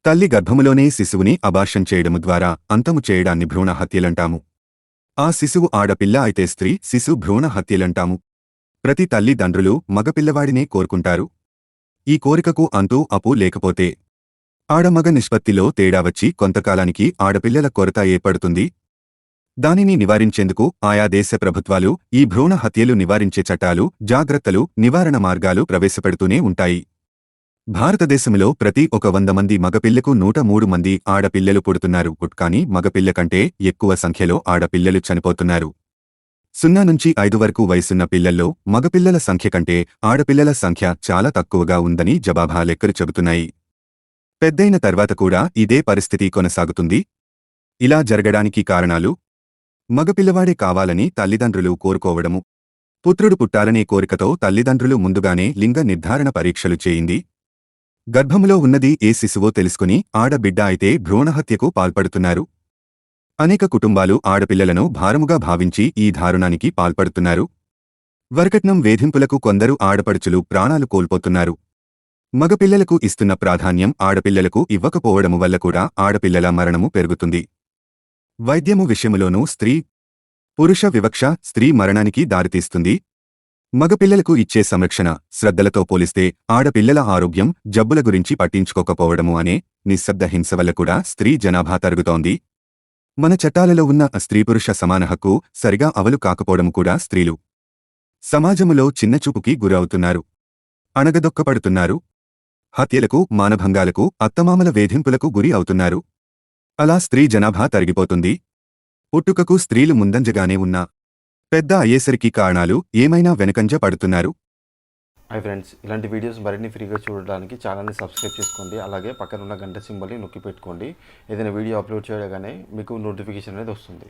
తల్లి గర్భములోనే శిశువుని అబార్షన్ చేయడము ద్వారా అంతము చేయడాన్ని భ్రూణ హత్యలంటాము. ఆ శిశువు ఆడపిల్ల అయితే స్త్రీ శిశు భ్రూణ హత్యలంటాము. ప్రతి తల్లిదండ్రులు మగపిల్లవాడినే కోరుకుంటారు. ఈ కోరికకు అంతూ అపూ లేకపోతే ఆడమగ నిష్పత్తిలో తేడా వచ్చి కొంతకాలానికి ఆడపిల్లల కొరత ఏర్పడుతుంది. దానిని నివారించేందుకు ఆయా దేశ ప్రభుత్వాలు ఈ భ్రూణ హత్యలు నివారించే చట్టాలు, జాగ్రత్తలు, నివారణ మార్గాలు ప్రవేశపెడుతూనే ఉంటాయి. భారతదేశంలో ప్రతి 100 మంది మగపిల్లకు 103 మంది ఆడపిల్లలు పుడుతున్నారు. కానీ మగపిల్ల కంటే ఎక్కువ సంఖ్యలో ఆడపిల్లలు చనిపోతున్నారు. 0 నుంచి 5 వరకు వయసున్న పిల్లల్లో మగపిల్లల సంఖ్య కంటే ఆడపిల్లల సంఖ్య చాలా తక్కువగా ఉందని జనాభా లెక్కలు చెబుతున్నాయి. పెద్దయిన తర్వాత కూడా ఇదే పరిస్థితి కొనసాగుతుంది. ఇలా జరగడానికి కారణాలు: మగపిల్లవాడే కావాలని తల్లిదండ్రులు కోరుకోవడము. పుత్రుడు పుట్టాలనే కోరికతో తల్లిదండ్రులు ముందుగానే లింగ నిర్ధారణ పరీక్షలు చేయింది. గర్భములో ఉన్నది ఏ శిశువో తెలుసుకుని ఆడబిడ్డ అయితే భ్రూణహత్యకు పాల్పడుతున్నారు. అనేక కుటుంబాలు ఆడపిల్లలను భారముగా భావించి ఈ దారుణానికి పాల్పడుతున్నారు. వరకట్నం వేధింపులకు కొందరు ఆడపడుచులు ప్రాణాలు కోల్పోతున్నారు. మగపిల్లలకు ఇస్తున్న ప్రాధాన్యం ఆడపిల్లలకు ఇవ్వకపోవడము వల్ల కూడా ఆడపిల్లల మరణము పెరుగుతుంది. వైద్యము విషయములోనూ స్త్రీ పురుష వివక్ష స్త్రీ మరణానికి దారితీస్తుంది. మగపిల్లలకు ఇచ్చే సంరక్షణ, శ్రద్ధలతో పోలిస్తే ఆడపిల్లల ఆరోగ్యం, జబ్బుల గురించి పట్టించుకోకపోవడము అనే నిశ్శబ్ద హింస వల్ల కూడా స్త్రీ జనాభా తరుగుతోంది. మన చట్టాలలో ఉన్న స్త్రీ-పురుష సమాన హక్కు సరిగా అమలు కాకపోవడము కూడా స్త్రీలు సమాజములో చిన్నచూపుకి గురవుతున్నారు, అణగదొక్కపడుతున్నారు. హత్యలకు, మానభంగాలకు, అత్తమామల వేధింపులకు గురి అవుతున్నారు. అలా స్త్రీ జనాభా తరిగిపోతుంది. పుట్టుకకు స్త్రీలు ముందంజగానే ఉన్నా పెద్ద అయ్యేసరికి కారణాలు ఏమైనా వెనకంజ పడుతున్నారు. హాయ్ ఫ్రెండ్స్, ఇలాంటి వీడియోస్ మరిన్ని ఫ్రీగా చూడడానికి ఛానల్ని సబ్స్క్రైబ్ చేసుకోండి. అలాగే పక్కన ఉన్న గంట సింబల్ని నొక్కి పెట్టుకోండి. ఏదైనా వీడియో అప్లోడ్ చేయగానే మీకు నోటిఫికేషన్ అనేది వస్తుంది.